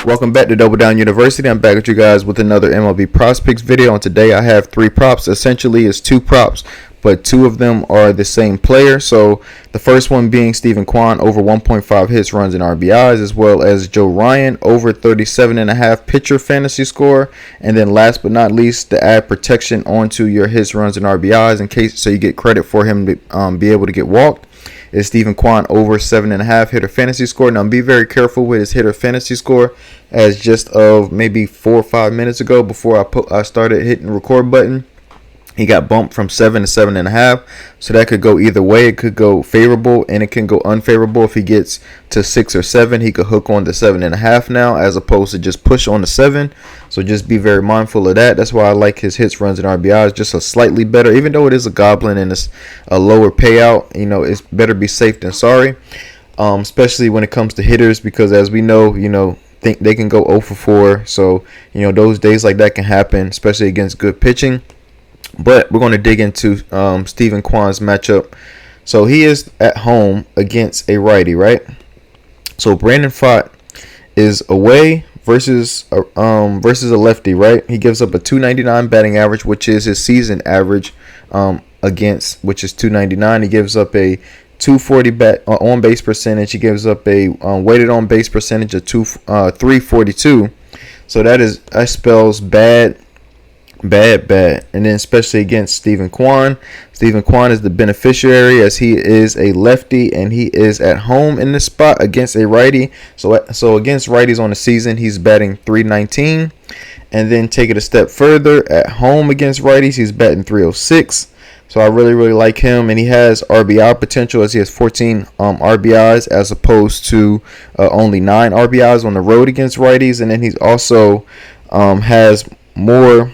Welcome back to Double Down University. I'm back with you guys with another MLB prospects video, and today I have three props. Essentially, it's two props, but two of them are the same player. So the first one being Steven Kwan over 1.5 hits, runs, and RBIs, as well as Joe Ryan over 37.5 pitcher fantasy score. And then last but not least, to add protection onto your hits, runs, and RBIs in case so you get credit for him to be able to get walked, is Steven Kwan over 7.5 hitter fantasy score. Now, be very careful with his hitter fantasy score, as just of maybe 4 or 5 minutes ago, before I started hitting the record button, he got bumped from 7 to 7.5. So that could go either way. It could go favorable and it can go unfavorable. If he gets to 6 or 7, he could hook on to 7.5 now, as opposed to just push on to 7. So just be very mindful of that. That's why I like his hits, runs, and RBIs just a slightly better. Even though it is a goblin and it's a lower payout, it's better be safe than sorry. Especially when it comes to hitters, because as we know, think they can go 0 for 4. So those days like that can happen, especially against good pitching. But we're going to dig into Steven Kwan's matchup. So he is at home against a righty, right? So Brandon Pfaadt is away versus a lefty, right? He gives up a 299 batting average, which is his season average which is 299. He gives up a 240 on base percentage. He gives up a weighted on base percentage of 342. So that spells bad. And then especially against Steven Kwan. Steven Kwan is the beneficiary, as he is a lefty and he is at home in this spot against a righty. So against righties on the season, he's batting 319. And then take it a step further, at home against righties, he's batting 306. So I really, really like him, and he has RBI potential, as he has 14 RBIs as opposed to only 9 RBIs on the road against righties. And then he's also has more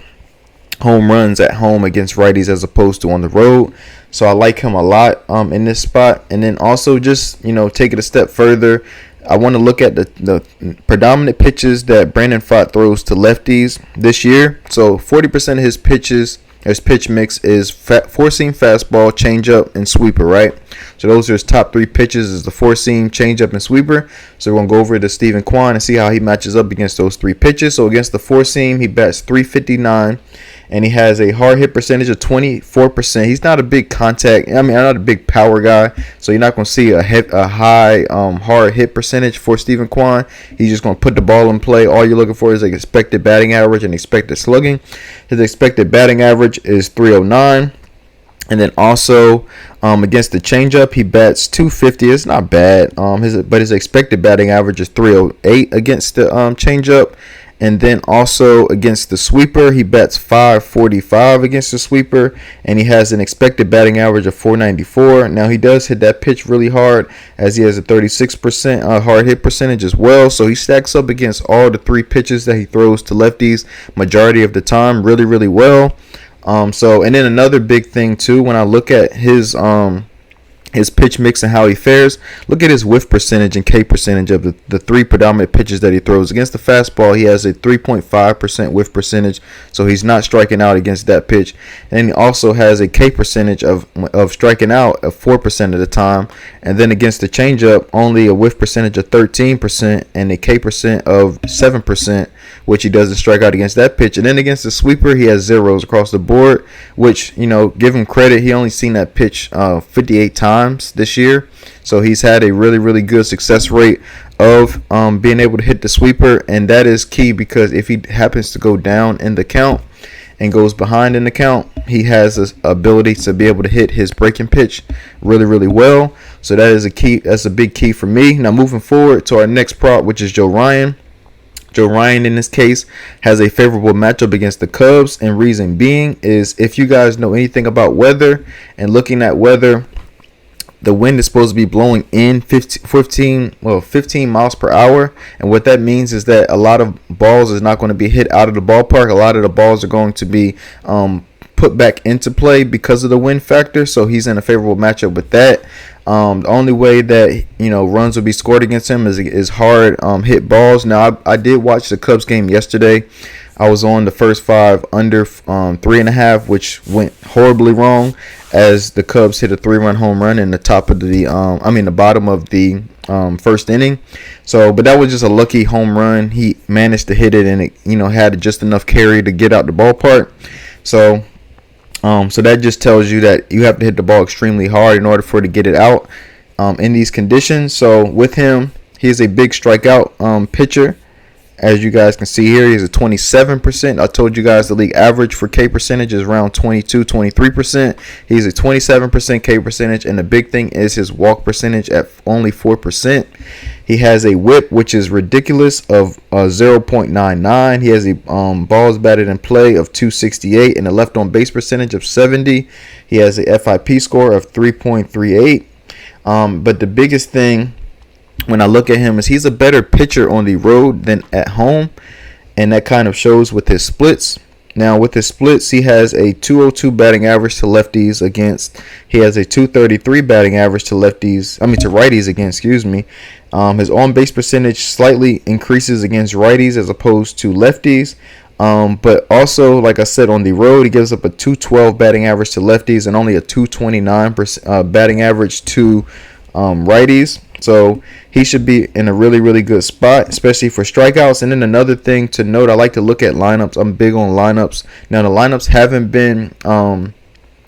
home runs at home against righties as opposed to on the road. So I like him a lot in this spot. And then also just take it a step further, I want to look at the predominant pitches that Brandon Pfaadt throws to lefties this year. So 40% of his pitch mix is four-seam fastball, changeup, and sweeper, right? So those are his top 3 pitches, is the four-seam, changeup, and sweeper. So we're going to go over to Steven Kwan and see how he matches up against those 3 pitches. So against the four-seam, he bats 359. And he has a hard hit percentage of 24%. He's not a big I'm not a big power guy, so you're not going to see a high hard hit percentage for Steven Kwan. He's just going to put the ball in play. All you're looking for is an expected batting average and expected slugging. His expected batting average is 309. And then also against the changeup, he bats 250. It's not bad. But his expected batting average is 308 against the changeup. And then also against the sweeper, he bats 545 against the sweeper, and he has an expected batting average of 494. Now, he does hit that pitch really hard, as he has a 36% hard hit percentage as well. So he stacks up against all the 3 pitches that he throws to lefties majority of the time really, really well. And then another big thing too, when I look at his pitch mix and how he fares, look at his whiff percentage and K percentage of the 3 predominant pitches that he throws. Against the fastball, he has a 3.5% whiff percentage, so he's not striking out against that pitch. And he also has a K percentage of striking out of 4% of the time. And then against the changeup, only a whiff percentage of 13% and a K percent of 7%, which he doesn't strike out against that pitch. And then against the sweeper, he has zeros across the board, which, give him credit. He only seen that pitch 58 times this year. So he's had a really, really good success rate of being able to hit the sweeper. And that is key, because if he happens to go down in the count and goes behind in the count, he has this ability to be able to hit his breaking pitch really, really well. So that is a key. That's a big key for me. Now moving forward to our next prop, which is Joe Ryan. Joe Ryan, in this case, has a favorable matchup against the Cubs, and reason being is, if you guys know anything about weather and looking at weather, the wind is supposed to be blowing in 15 miles per hour. And what that means is that a lot of balls is not going to be hit out of the ballpark. A lot of the balls are going to be put back into play because of the wind factor. So he's in a favorable matchup with that. The only way that runs will be scored against him is hard hit balls. Now I did watch the Cubs game yesterday. I was on the first 5 under 3.5, which went horribly wrong as the Cubs hit a 3-run home run in the top of the bottom of the first inning. So, but that was just a lucky home run. He managed to hit it, and it had just enough carry to get out the ballpark. So that just tells you that you have to hit the ball extremely hard in order for it to get it out in these conditions. So with him, he's a big strikeout pitcher. As you guys can see here, he's a 27%. I told you guys the league average for K percentage is around 23%. He's a 27% K percentage, and the big thing is his walk percentage at only 4%. He has a whip, which is ridiculous, of 0.99. He has a balls batted in play of 268 and a left on base percentage of 70. He has a FIP score of 3.38. But the biggest thing when I look at him is he's a better pitcher on the road than at home, and that kind of shows with his splits. Now with his splits, he has a 202 batting average to lefties against. He has a 233 batting average to righties against. His on base percentage slightly increases against righties as opposed to lefties. But also, like I said, on the road, he gives up a 212 batting average to lefties and only a 229 batting average to righties. So he should be in a really, really good spot, especially for strikeouts. And then another thing to note, I like to look at lineups. I'm big on lineups. Now, the lineups haven't been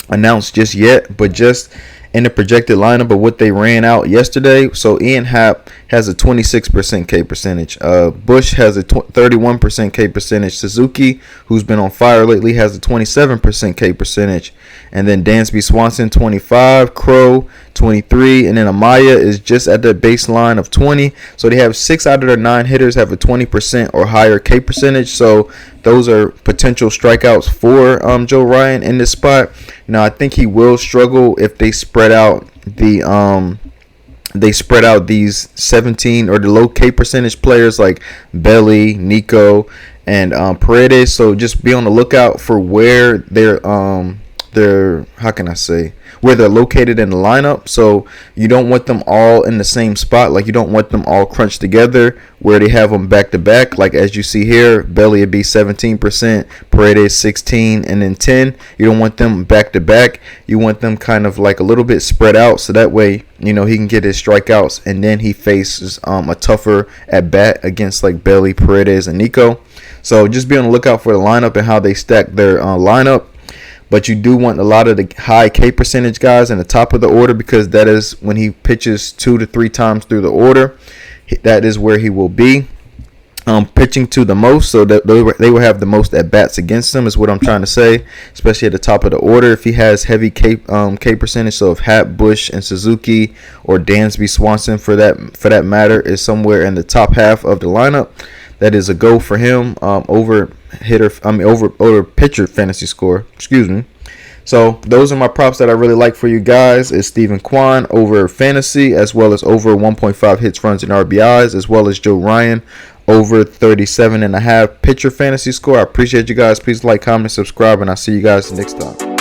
announced just yet, but just in the projected lineup of what they ran out yesterday. So Ian Happ has a 26% K percentage. Bush has a 31% K percentage. Suzuki, who's been on fire lately, has a 27% K percentage. And then Dansby Swanson, 25. Crow, 23. And then Amaya is just at the baseline of 20. So they have 6 out of their 9 hitters have a 20% or higher K percentage. So those are potential strikeouts for Joe Ryan in this spot. Now I think he will struggle if they spread out these 17 or the low K percentage players like Belly, Nico, and Paredes. So just be on the lookout for where they're where they're located in the lineup. So you don't want them all in the same spot. Like, you don't want them all crunched together where they have them back to back. Like, as you see here, Belly would be 17%, Paredes 16, and then 10. You don't want them back to back. You want them kind of like a little bit spread out, so that way he can get his strikeouts, and then he faces a tougher at bat against like Belly, Paredes, and Nico. So just be on the lookout for the lineup and how they stack their lineup. But you do want a lot of the high K percentage guys in the top of the order, because that is when he pitches 2 to 3 times through the order. That is where he will be pitching to the most, so that they will have the most at bats against him, is what I'm trying to say, especially at the top of the order. If he has heavy K percentage, so if Happ, Bush, and Suzuki, or Dansby Swanson for that matter, is somewhere in the top half of the lineup, that is a go for him over pitcher fantasy score. So those are my props that I really like for you guys. Is Steven Kwan over fantasy, as well as over 1.5 hits, runs, and RBIs, as well as Joe Ryan over 37.5 pitcher fantasy score. I appreciate you guys. Please like, comment, subscribe, and I'll see you guys next time.